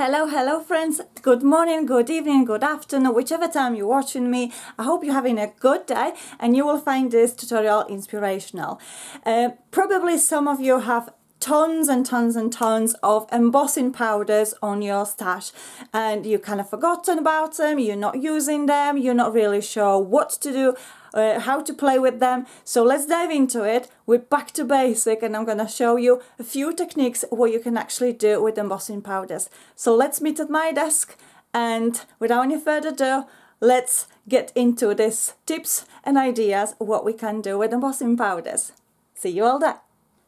Hello friends, good morning, good evening, good afternoon, whichever time you're watching me. I hope you're having a good day and you will find this tutorial inspirational. Probably some of you have tons and tons and tons of embossing powders on your stash and you kind of forgotten about them, you're not using them, you're not really sure what to do, how to play with them. So let's dive into it. We're back to basic and I'm going to show you a few techniques what you can actually do with embossing powders. So let's meet at my desk and without any further ado, let's get into this tips and ideas what we can do with embossing powders. See you all there.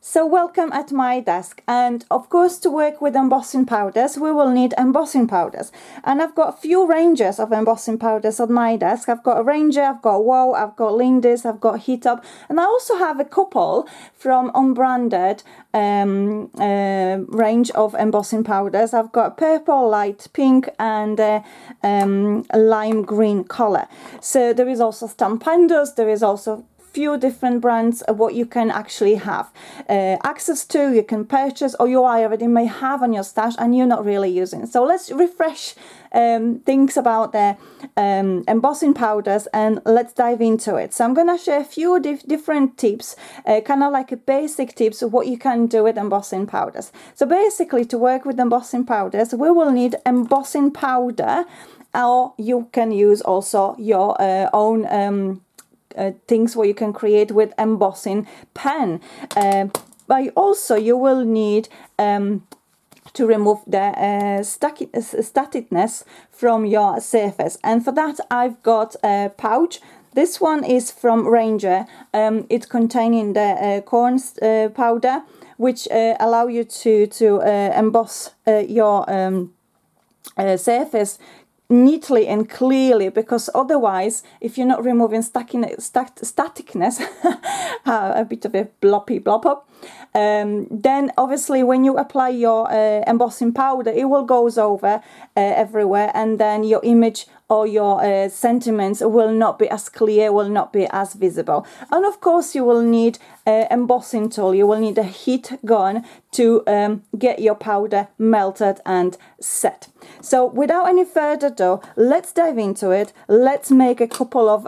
So welcome at my desk, and of course to work with embossing powders we will need embossing powders, and I've got a few ranges of embossing powders on my desk. I've got a Ranger, I've got Wow, I've got Lindis, I've got Heat Up, and I also have a couple from unbranded range of embossing powders. I've got purple, light pink and a lime green color. So there is also Stampendos, there is also few different brands of what you can actually have access to, you can purchase, or you already may have on your stash and you're not really using. So let's refresh things about the embossing powders and let's dive into it. So I'm going to share a few different tips, kind of like a basic tips of what you can do with embossing powders. So basically to work with embossing powders we will need embossing powder, or you can use also your own things what you can create with embossing pen, but also you will need to remove the staticness from your surface, and for that I've got a pouch. This one is from Ranger. It's containing the corn powder, which allow you to emboss your surface neatly and clearly, because otherwise if you're not removing staticness a bit of a bloppy blob up, then obviously when you apply your embossing powder it will goes over everywhere, and then your image or your sentiments will not be as clear, will not be as visible. And of course you will need embossing tool, you will need a heat gun to get your powder melted and set. So without any further ado, let's dive into it. Let's make a couple of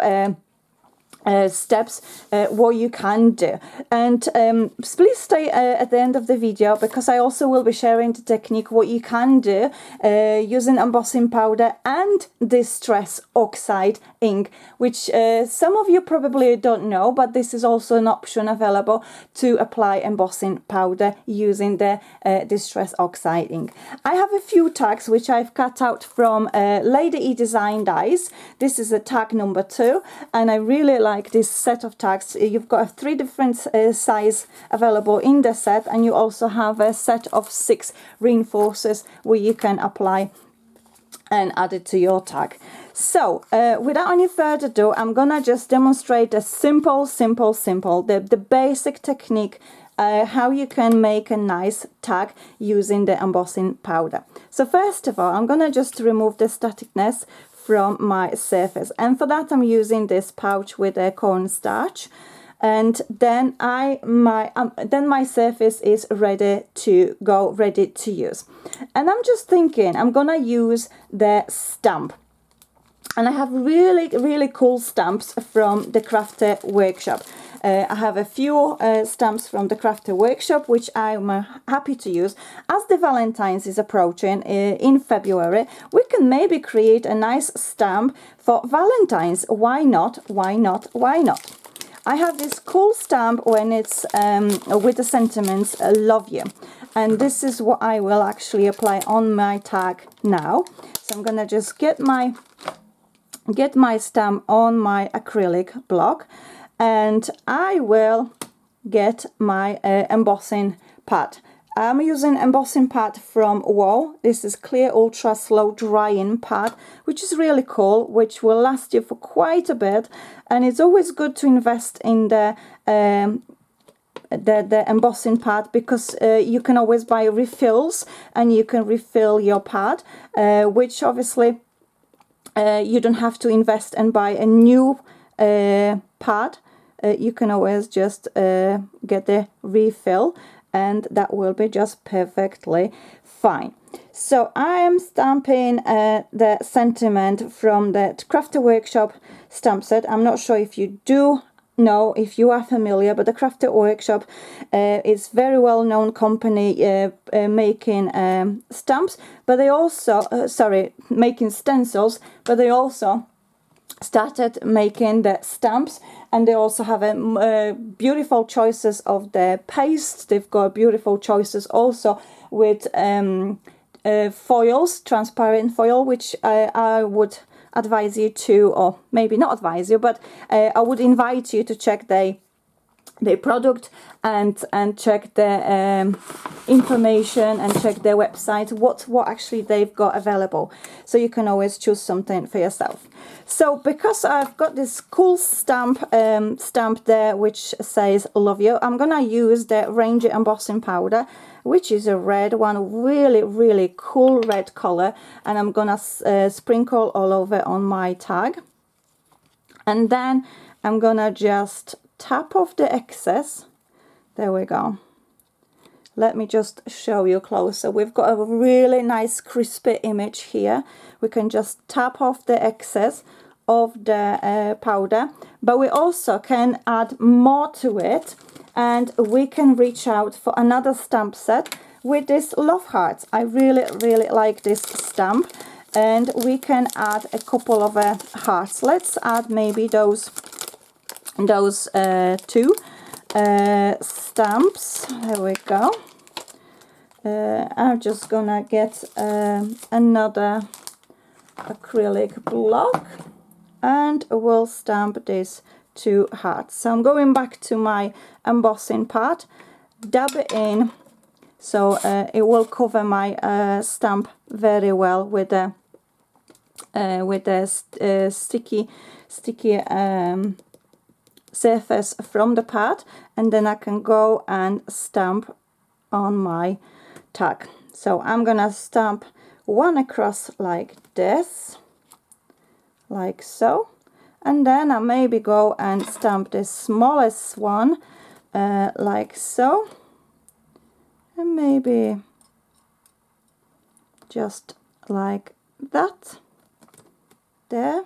steps what you can do, and please stay at the end of the video, because I also will be sharing the technique what you can do using embossing powder and distress oxide ink, which some of you probably don't know, but this is also an option available to apply embossing powder using the distress oxide ink. I have a few tags which I've cut out from Lady E Design dies. This is a tag number 2 and I really like this set of tags. You've got 3 different size available in the set, and you also have a set of 6 reinforcers where you can apply and add it to your tag. So without any further ado, I'm gonna just demonstrate a simple the basic technique how you can make a nice tag using the embossing powder. So first of all, I'm gonna just remove the staticness from my surface, and for that I'm using this pouch with a cornstarch, and then my surface is ready to go, ready to use. And I'm just thinking I'm gonna use the stamp, and I have really cool stamps from the Crafter Workshop. I have a few stamps from the Crafter Workshop which I'm happy to use. As the Valentine's is approaching in February, we can maybe create a nice stamp for Valentine's. Why not? Why not? Why not? I have this cool stamp when it's with the sentiments love you, and this is what I will actually apply on my tag now. So I'm gonna just get my stamp on my acrylic block, and I will get my embossing pad. I'm using embossing pad from Wow. This is clear ultra slow drying pad, which is really cool, which will last you for quite a bit, and it's always good to invest in the embossing pad, because you can always buy refills and you can refill your pad, which obviously you don't have to invest and buy a new pad. You can always just get the refill, and that will be just perfectly fine. So I am stamping the sentiment from the Crafter Workshop stamp set. I'm not sure if you do know, if you are familiar, but the Crafter Workshop is very well known company making stamps, but they also making stencils, but they also started making the stamps, and they also have a beautiful choices of the paste. They've got beautiful choices also with foils, transparent foil, which I would advise you to, or maybe not advise you, but I would invite you to check their product and check the information and check their website, what actually they've got available, so you can always choose something for yourself. So because I've got this cool stamp there which says love you, I'm gonna use the Ranger embossing powder, which is a red one, really cool red color, and I'm gonna sprinkle all over on my tag, and then I'm gonna just tap off the excess. There we go. Let me just show you closer. We've got a really nice crispy image here. We can just tap off the excess of the powder, but we also can add more to it, and we can reach out for another stamp set with this love hearts. I really like this stamp, and we can add a couple of hearts. Let's add maybe those two stamps. There we go. I'm just gonna get another acrylic block, and we'll stamp these two hearts. So I'm going back to my embossing part, dab it in, so it will cover my stamp very well with the sticky surface from the pad, and then I can go and stamp on my tag. So I'm gonna stamp one across like this, like so, and then I maybe go and stamp the smallest one like so, and maybe just like that there,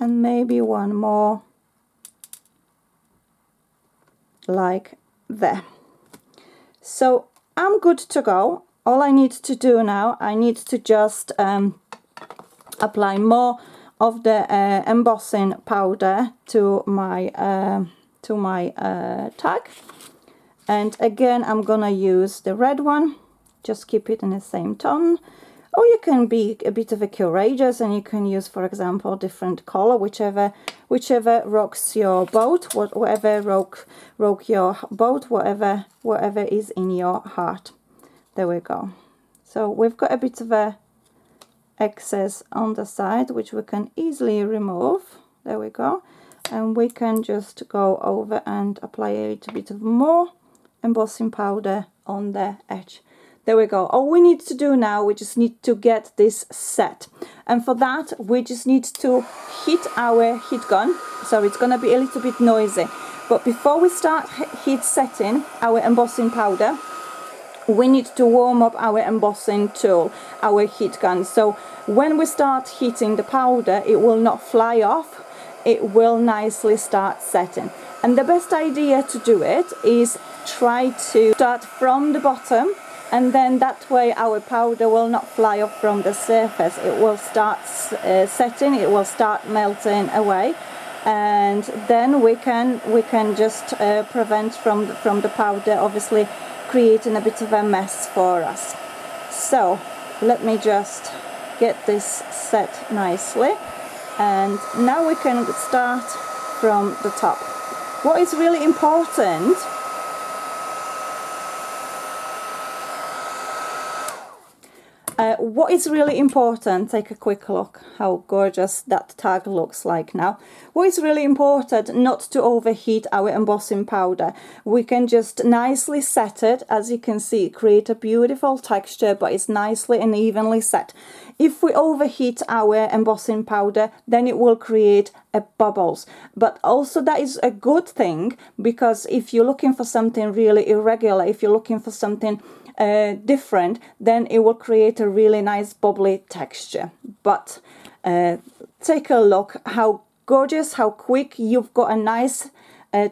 and maybe one more like there. So I'm good to go. All I need to do now, I need to just apply more of the embossing powder to my tag, and again I'm gonna use the red one. Just keep it in the same tone, or you can be a bit of a courageous and you can use, for example, different color, whichever rocks your boat, whatever rock your boat, whatever is in your heart. There we go. So we've got a bit of a excess on the side, which we can easily remove. There we go. And we can just go over and apply a little bit of more embossing powder on the edge. There we go. All we need to do now, we just need to get this set. And for that, we just need to heat our heat gun. So it's going to be a little bit noisy. But before we start heat setting our embossing powder, we need to warm up our embossing tool, our heat gun. So when we start heating the powder, it will not fly off. It will nicely start setting. And the best idea to do it is try to start from the bottom, and then that way our powder will not fly off from the surface. It will start setting, it will start melting away, and then we can just prevent from the powder obviously creating a bit of a mess for us. So let me just get this set nicely, and now we can start from the top. What is really important take a quick look how gorgeous that tag looks like now. What is really important, not to overheat our embossing powder. We can just nicely set it. As you can see, create a beautiful texture, but it's nicely and evenly set. If we overheat our embossing powder, then it will create bubbles. But also that is a good thing, because if you're looking for something really irregular, if you're looking for something different, then it will create a really nice bubbly texture. But take a look how gorgeous, how quick. You've got a nice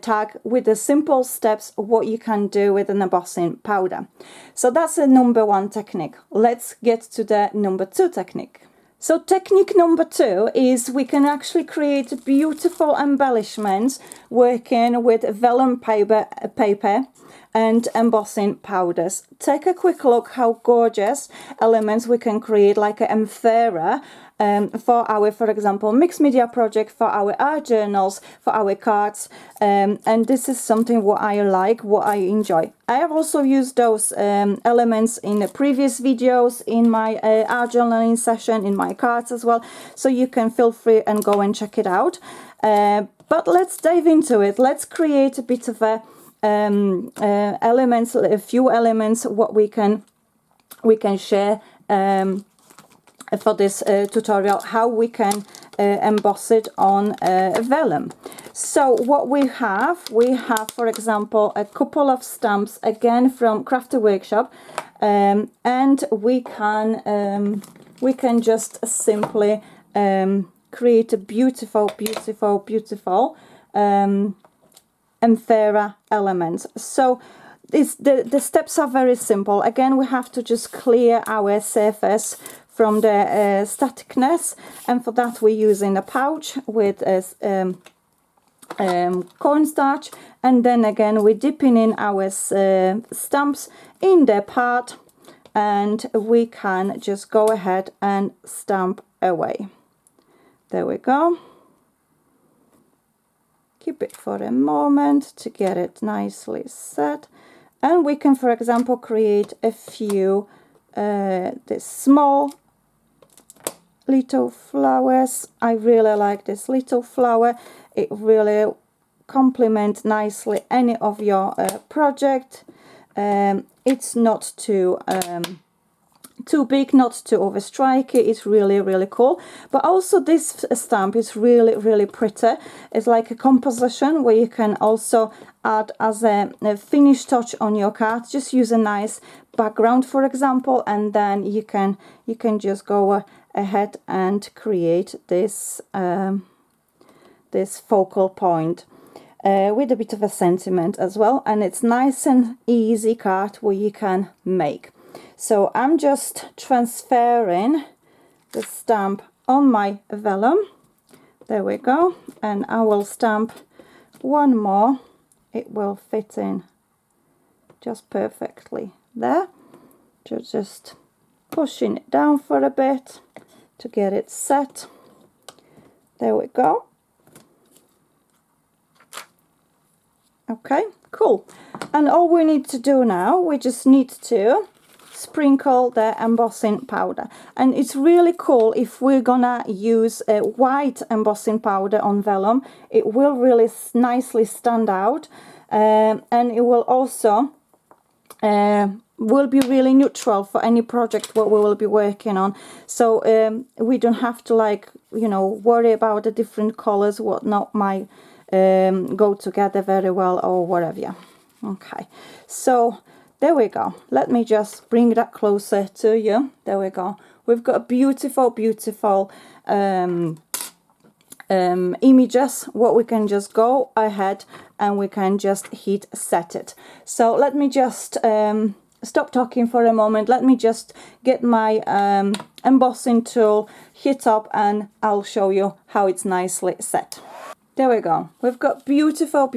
tag with the simple steps of what you can do with an embossing powder. So that's the number 1 technique. Let's get to the number 2 technique. So technique number 2 is we can actually create beautiful embellishments working with vellum paper and embossing powders. Take a quick look how gorgeous elements we can create, like an emphera for our, for example, mixed media project, for our art journals, for our cards, and this is something what I like, what I enjoy. I have also used those elements in the previous videos, in my art journaling session, in my cards as well, so you can feel free and go and check it out. But let's dive into it. Let's create a bit of a elements, a few elements what we can share for this tutorial, how we can emboss it on vellum. So what we have, for example, a couple of stamps again from Crafty Workshop, and we can just simply create a beautiful emphera elements. So the steps are very simple. Again, we have to just clear our surface from the staticness, and for that we're using a pouch with cornstarch, and then again we're dipping in our stamps in the part, and we can just go ahead and stamp away. There we go. Keep it for a moment to get it nicely set, and we can, for example, create a few this small little flowers. I really like this little flower. It really complements nicely any of your project. It's not too big, not to overstrike it. It's really cool. But also this stamp is really pretty. It's like a composition where you can also add as a finish touch on your card. Just use a nice background, for example, and then you can just go ahead and create this this focal point with a bit of a sentiment as well, and it's nice and easy card where you can make. So I'm just transferring the stamp on my vellum. There we go, and I will stamp one more. It will fit in just perfectly there. Just pushing it down for a bit to get it set. There we go. Okay, cool. And all we need to do now, we just need to sprinkle the embossing powder. And it's really cool if we're gonna use a white embossing powder on vellum. It will really nicely stand out, and it will also will be really neutral for any project what we will be working on. So we don't have to, like, you know, worry about the different colors, what not might go together very well or whatever. Okay, so there we go. Let me just bring that closer to you. There we go. We've got beautiful images what we can just go ahead and we can just hit set it. So let me just stop talking for a moment. Let me just get my embossing tool, hit up, and I'll show you how it's nicely set. There we go. We've got beautiful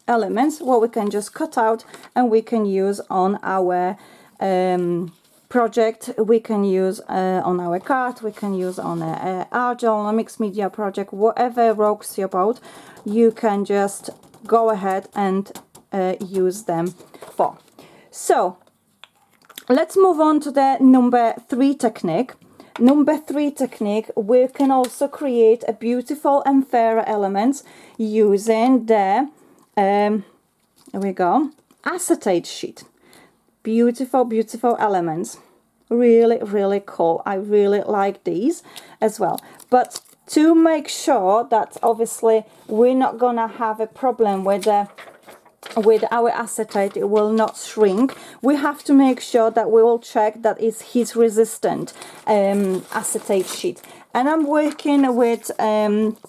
elements what we can just cut out and we can use on our project. We can use on our card, we can use on a art journal, a mixed media project, whatever rocks your boat, you can just go ahead and use them for. So let's move on to the number 3 technique. Number 3 technique, we can also create a beautiful emphera elements using the there we go, acetate sheet. Beautiful elements, really cool. I really like these as well. But to make sure that obviously we're not gonna have a problem with the with our acetate, it will not shrink. We have to make sure that we will check that it's heat resistant acetate sheet. And I'm working with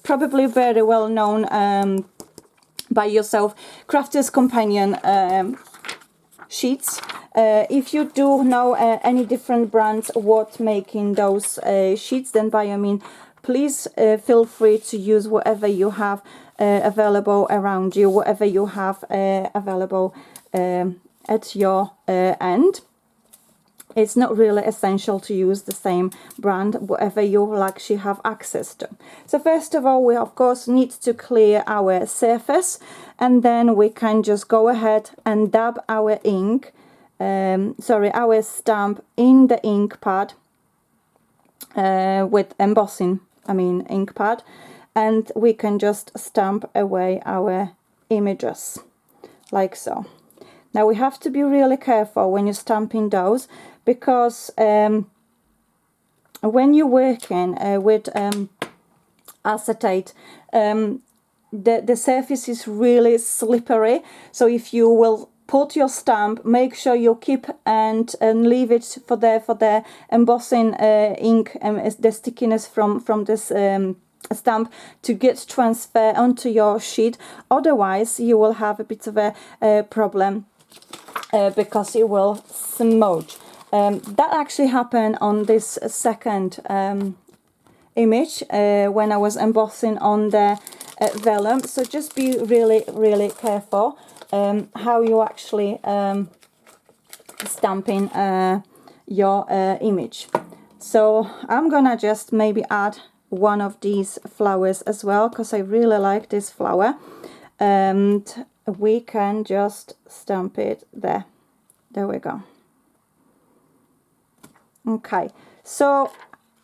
probably very well known by yourself, Crafter's Companion sheets. If you do know any different brands what making those sheets, then by all means, please feel free to use whatever you have available around you, whatever you have available at your end. It's not really essential to use the same brand, whatever you actually have access to. So first of all, we of course need to clear our surface, and then we can just go ahead and dab our ink, our stamp in the ink pad with embossing, ink pad, and we can just stamp away our images like so. Now we have to be really careful when you're stamping those, because when you're working with acetate, the surface is really slippery. So if you will put your stamp, make sure you keep and leave it for the embossing ink and the stickiness from this stamp to get transfer onto your sheet. Otherwise you will have a bit of a problem because it will smudge. That actually happened on this second image when I was embossing on the vellum. So just be really careful how you actually stamping your image. So I'm gonna just maybe add one of these flowers as well, because I really like this flower, and we can just stamp it there. There we go. Okay, so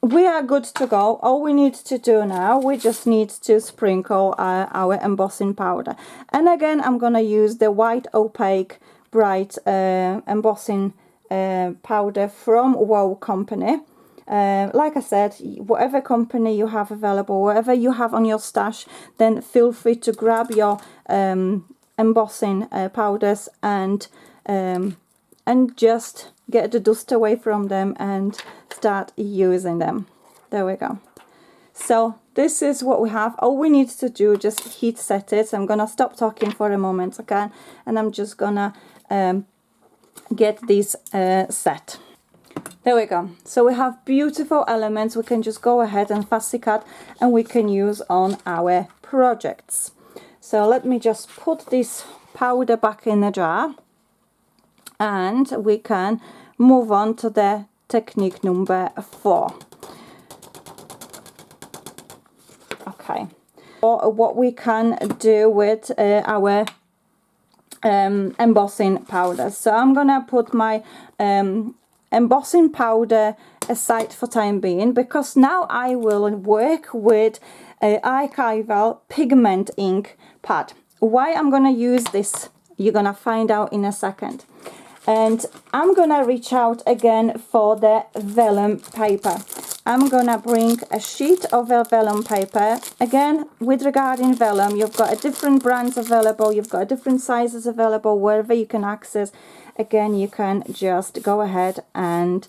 we are good to go. All we need to do now, we just need to sprinkle our embossing powder. And again, I'm gonna use the white opaque bright embossing powder from Wow Company. Like I said, whatever company you have available, whatever you have on your stash, then feel free to grab your embossing powders and just get the dust away from them and start using them. There we go. So this is what we have. All we need to do, just heat set it. So I'm gonna stop talking for a moment, okay, and I'm just gonna get this set. There we go. So we have beautiful elements. We can just go ahead and fussy cut, and we can use on our projects. So let me just put this powder back in the jar, and we can move on to the technique number 4. Okay. Or what we can do with our embossing powder. So I'm gonna put my embossing powder aside for time being, because now I will work with archival pigment ink pad. Why I'm gonna use this, you're gonna find out in a second. And I'm gonna reach out again for the vellum paper. I'm gonna bring a sheet of vellum paper. Again, with regarding vellum, you've got a different brands available, you've got different sizes available, wherever you can access. Again, you can just go ahead and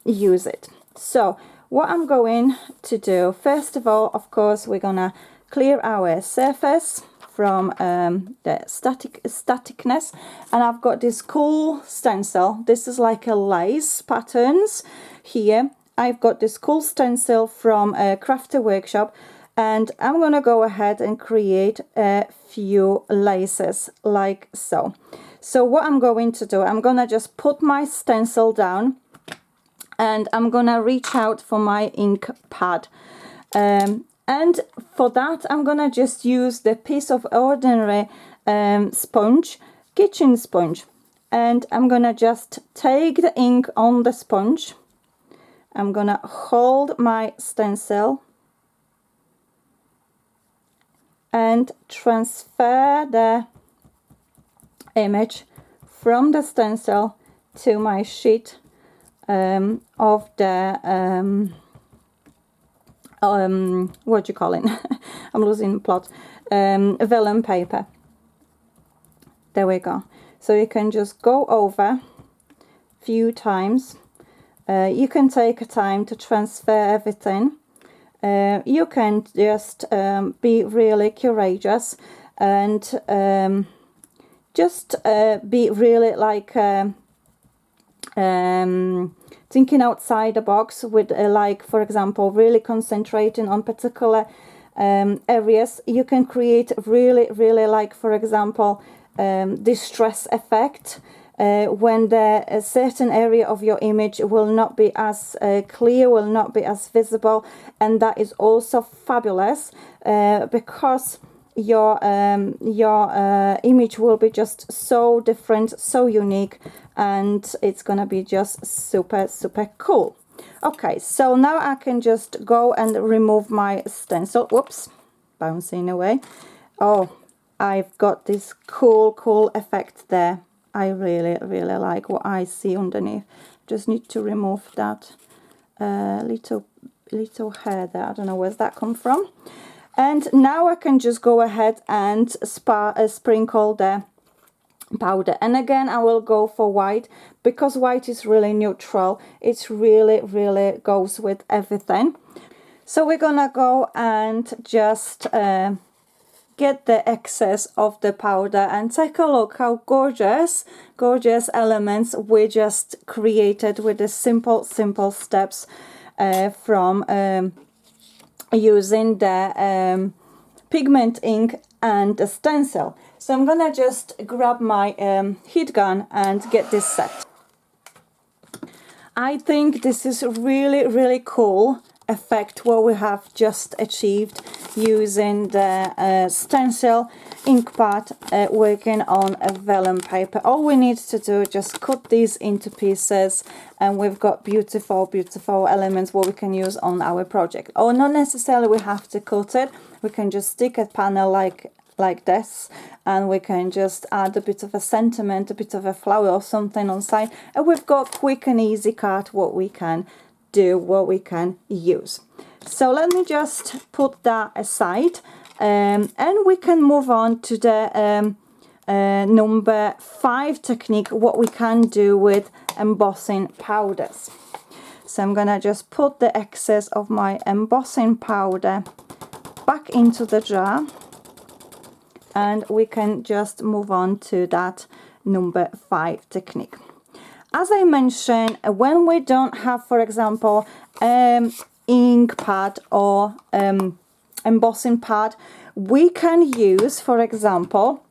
use it. So what I'm going to do, first of all, of course, we're gonna clear our surface from the staticness, and I've got this cool stencil. This is like a lace patterns here. I've got this cool stencil from Crafter Workshop, and I'm gonna go ahead and create a few laces like so. So what I'm going to do, I'm gonna just put my stencil down, and I'm gonna reach out for my ink pad. And for that, I'm gonna just use the piece of ordinary sponge, kitchen sponge, and I'm gonna just take the ink on the sponge. I'm gonna hold my stencil and transfer the image from the stencil to my sheet of the what do you call it? I'm losing plot. Vellum paper. There we go. So you can just go over a few times. You can take time to transfer everything. You can just be really courageous and just be really like thinking outside the box with like, for example, really concentrating on particular areas. You can create really like, for example, distress effect when a certain area of your image will not be as clear, will not be as visible, and that is also fabulous because your image will be just so different, so unique, and it's gonna be just super cool. Okay, so now I can just go and remove my stencil. Whoops, bouncing away. Oh, I've got this cool effect there. I really like what I see underneath. Just need to remove that little hair there. I don't know where's that come from. And now I can just go ahead and sprinkle the powder. And again, I will go for white because white is really neutral. It's really goes with everything. So we're gonna go and just get the excess of the powder and take a look how gorgeous elements we just created with the simple steps from using the pigment ink and the stencil. So I'm gonna just grab my heat gun and get this set. I think this is really cool effect what we have just achieved using the stencil ink pad working on a vellum paper. All we need to do is just cut these into pieces and we've got beautiful elements what we can use on our project. Or not necessarily we have to cut it, we can just stick a panel like this, and we can just add a bit of a sentiment, a bit of a flower or something on side, and we've got quick and easy cut what we can do, what we can use. So let me just put that aside and we can move on to the number 5 technique, what we can do with embossing powders. So I'm gonna just put the excess of my embossing powder back into the jar, and we can just move on to that number 5 technique. As I mentioned, when we don't have, for example, ink pad or embossing pad, we can use, for example,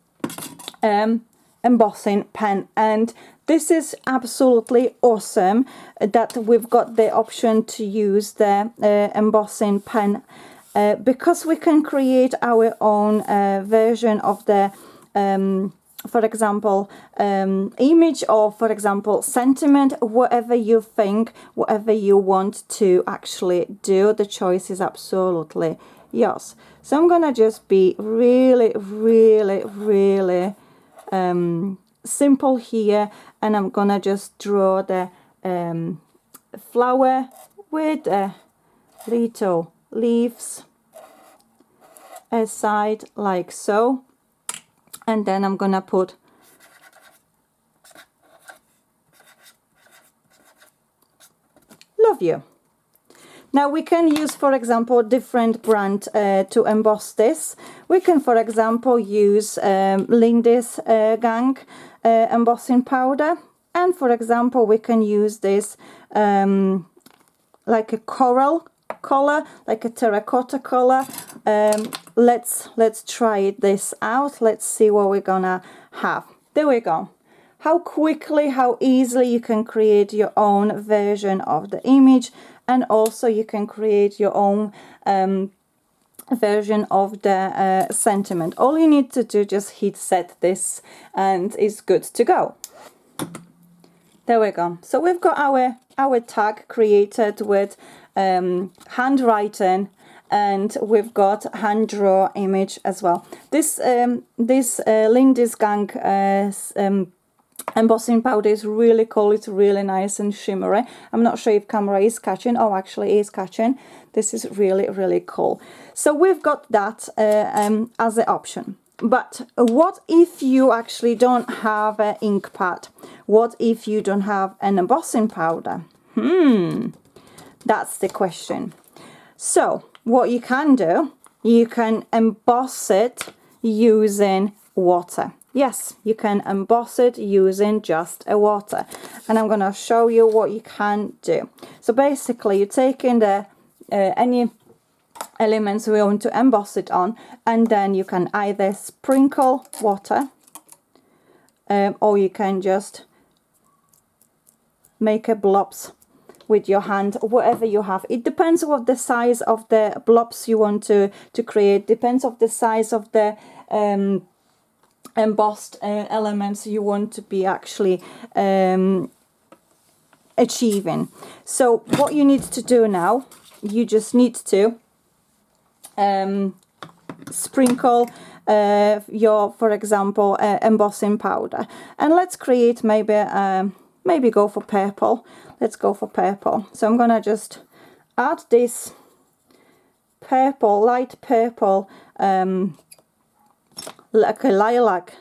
embossing pen. And this is absolutely awesome that we've got the option to use the embossing pen because we can create our own version of the for example, image, or for example, sentiment, whatever you think, whatever you want to actually do, the choice is absolutely yours. So I'm gonna just be really simple here, and I'm gonna just draw the flower with little leaves aside like so. And then I'm gonna put love you. Now we can use, for example, different brand to emboss this. We can, for example, use Lindy's Gang embossing powder, and for example we can use this like a coral color, like a terracotta color. Let's try this out. Let's see what we're gonna have. There we go. How quickly, how easily you can create your own version of the image, and also you can create your own version of the sentiment. All you need to do, just hit set this and it's good to go. There we go. So we've got our tag created with handwriting, and we've got hand draw image as well. This Lindy's Gang embossing powder is really cool. It's really nice and shimmery. I'm not sure if camera is catching. Oh, actually it is catching. This is really cool. So we've got that as an option. But what if you actually don't have an ink pad? What if you don't have an embossing powder? That's the question. So what you can do, you can emboss it using water. Yes, you can emboss it using just a water. And I'm going to show you what you can do. So basically you take in the any elements we want to emboss it on, and then you can either sprinkle water or you can just make a blobs with your hand, whatever you have. It depends what the size of the blobs you want to create, depends of the size of the embossed elements you want to be actually achieving. So what you need to do now, you just need to sprinkle your, for example, embossing powder, and let's create maybe go for purple. Let's go for purple. So I'm gonna just add this purple, light purple, like a lilac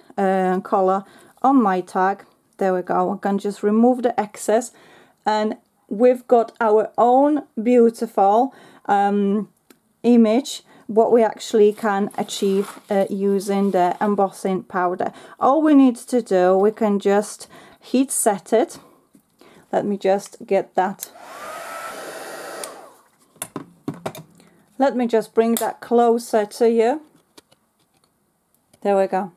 color on my tag. There we go. I can just remove the excess, and we've got our own beautiful image, what we actually can achieve using the embossing powder. All we need to do, we can just heat set it. Let me just get that. Let me just bring that closer to you. There we go.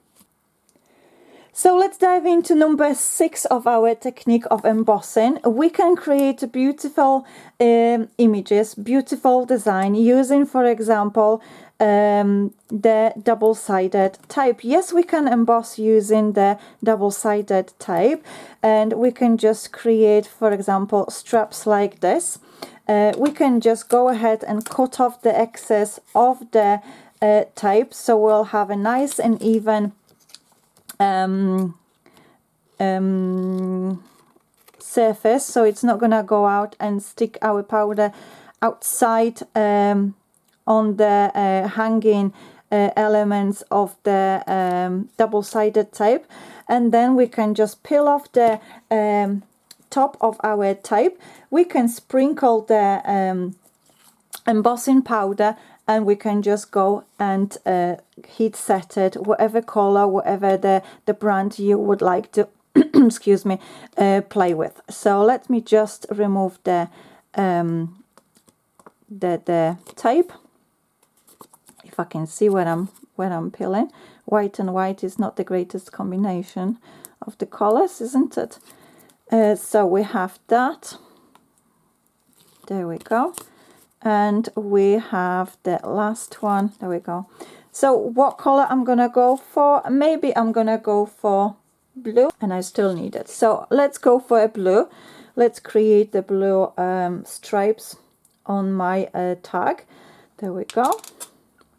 So let's dive into number 6 of our technique of embossing. We can create beautiful images, beautiful design using, for example, the double-sided tape. Yes, we can emboss using the double-sided tape, and we can just create, for example, straps like this. We can just go ahead and cut off the excess of the tape, so we'll have a nice and even surface, so it's not gonna go out and stick our powder outside on the hanging elements of the double-sided tape. And then we can just peel off the top of our tape. We can sprinkle the embossing powder, and we can just go and heat set it, whatever color, whatever the brand you would like to excuse me, play with. So let me just remove the tape, if I can see where I'm peeling. White and white is not the greatest combination of the colors, isn't it? So we have that. There we go. And we have the last one. There we go. So what color I'm gonna go for? Maybe I'm gonna go for blue, and I still need it. So let's go for a blue. Let's create the blue stripes on my tag. There we go.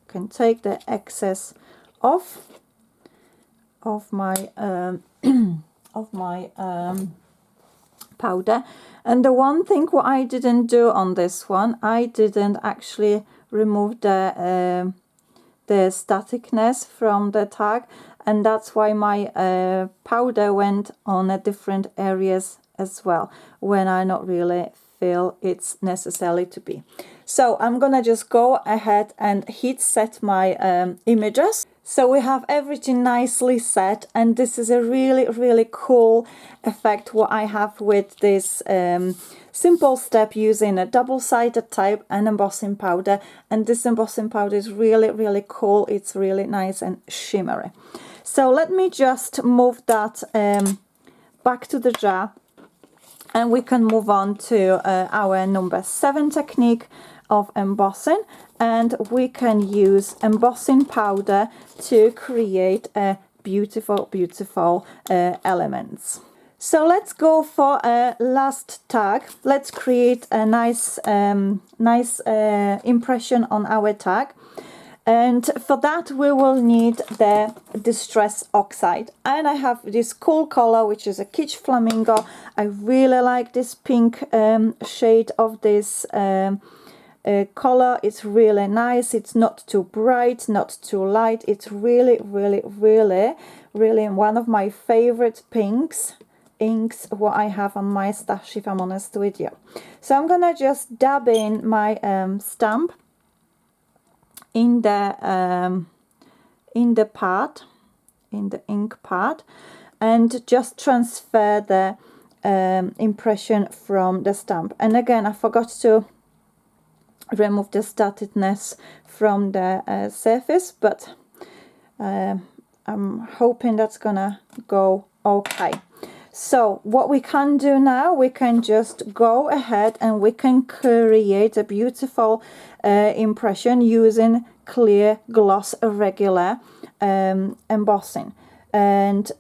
Can take the excess off of my powder. And the one thing what I didn't do on this one, I didn't actually remove the staticness from the tag, and that's why my powder went on a different areas as well, when I not really feel it's necessary to be. So I'm gonna just go ahead and heat set my images. So we have everything nicely set, and this is a really cool effect what I have with this simple step using a double-sided tape and embossing powder. And this embossing powder is really cool. It's really nice and shimmery. So let me just move that back to the jar, and we can move on to our number 7 technique of embossing, and we can use embossing powder to create a beautiful elements. So let's go for a last tag. Let's create a nice impression on our tag, and for that we will need the Distress Oxide, and I have this cool color which is a Kitsch Flamingo. I really like this pink shade of this color. It's really nice. It's not too bright, not too light. It's really, really, really, really one of my favorite inks what I have on my stash, if I'm honest with you. So I'm gonna just dab in my stamp in the pad, in the ink pad, and just transfer the impression from the stamp. And again, I forgot to remove the statedness from the surface, but I'm hoping that's gonna go okay. So what we can do now, we can just go ahead and we can create a beautiful impression using clear gloss regular embossing. And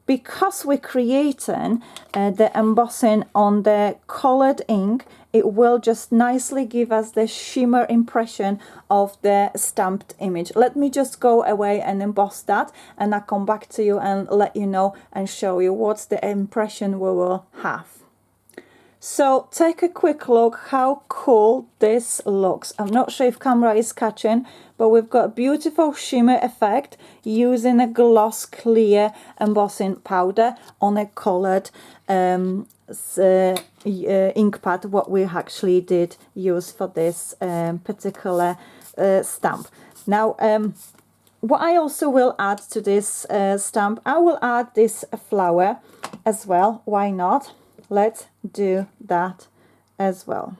because we're creating the embossing on the colored ink, it will just nicely give us the shimmer impression of the stamped image. Let me just go away and emboss that, and I'll come back to you and let you know and show you what's the impression we will have. So take a quick look how cool this looks. I'm not sure if camera is catching, but we've got a beautiful shimmer effect using a gloss clear embossing powder on a colored ink pad, what we actually did use for this particular stamp. Now what I also will add to this stamp, I will add this flower as well. Why not? Let's do that as well.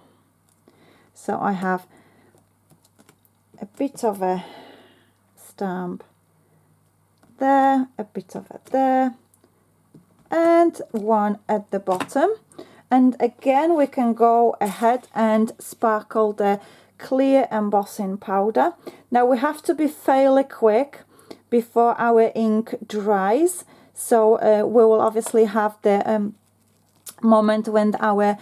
So I have a bit of a stamp there, a bit of it there, and one at the bottom. And again, we can go ahead and sparkle the clear embossing powder. Now we have to be fairly quick before our ink dries, so we will obviously have the moment when our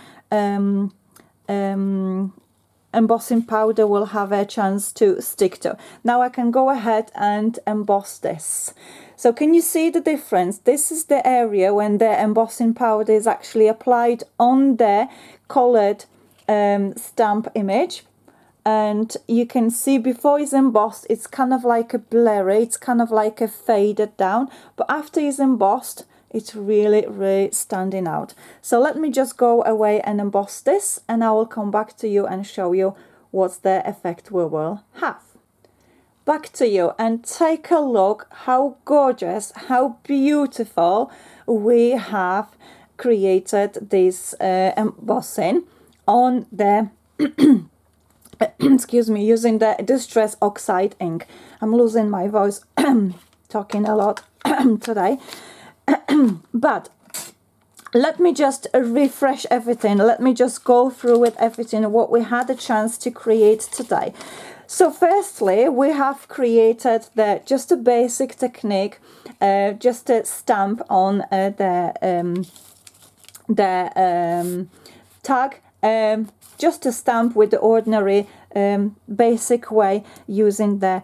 embossing powder will have a chance to stick to. Now I can go ahead and emboss this. So can you see the difference? This is the area when the embossing powder is actually applied on the colored stamp image, and you can see before it's embossed it's kind of like a blurry, it's kind of like a faded down, but after it's embossed it's really, really standing out. So let me just go away and emboss this, and I will come back to you and show you what's the effect we will have. Back to you, and take a look how gorgeous, how beautiful we have created this embossing on the excuse me, using the Distress Oxide ink. I'm losing my voice talking a lot today. But let me just refresh everything. Let me just go through with everything what we had a chance to create today. So firstly, we have created just a basic technique, just a stamp on the tag, just a stamp with the ordinary basic way using the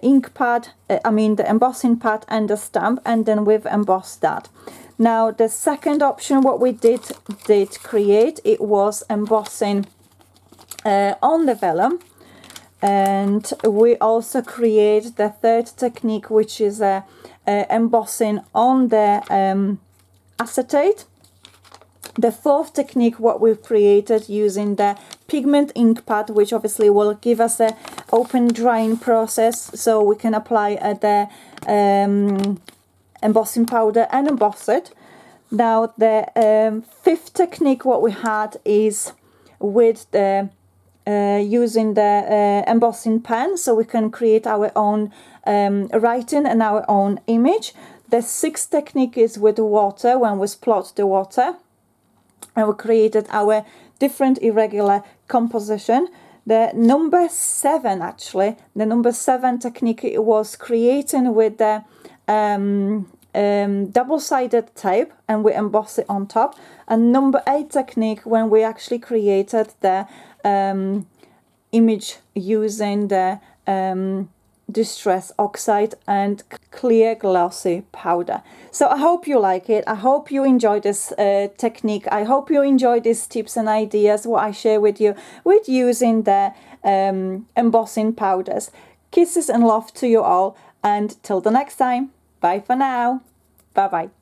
ink pad, the embossing pad and the stamp, and then we've embossed that. Now the second option what we did create, it was embossing on the vellum, and we also create the third technique, which is embossing on the acetate. The fourth technique what we've created using the pigment ink pad, which obviously will give us a open drying process, so we can apply the embossing powder and emboss it. Now the fifth technique what we had is with the using the embossing pen, so we can create our own writing and our own image. The sixth technique is with water, when we splot the water, and we created our different irregular composition. The number 7, actually, the number 7 technique, it was creating with the double-sided tape, and we emboss it on top. And number 8 technique, when we actually created the image using the Distress Oxide and clear glossy powder. So I hope you like it. I hope you enjoy this technique. I hope you enjoy these tips and ideas what I share with you with using the embossing powders. Kisses and love to you all, and till the next time, bye for now. Bye bye.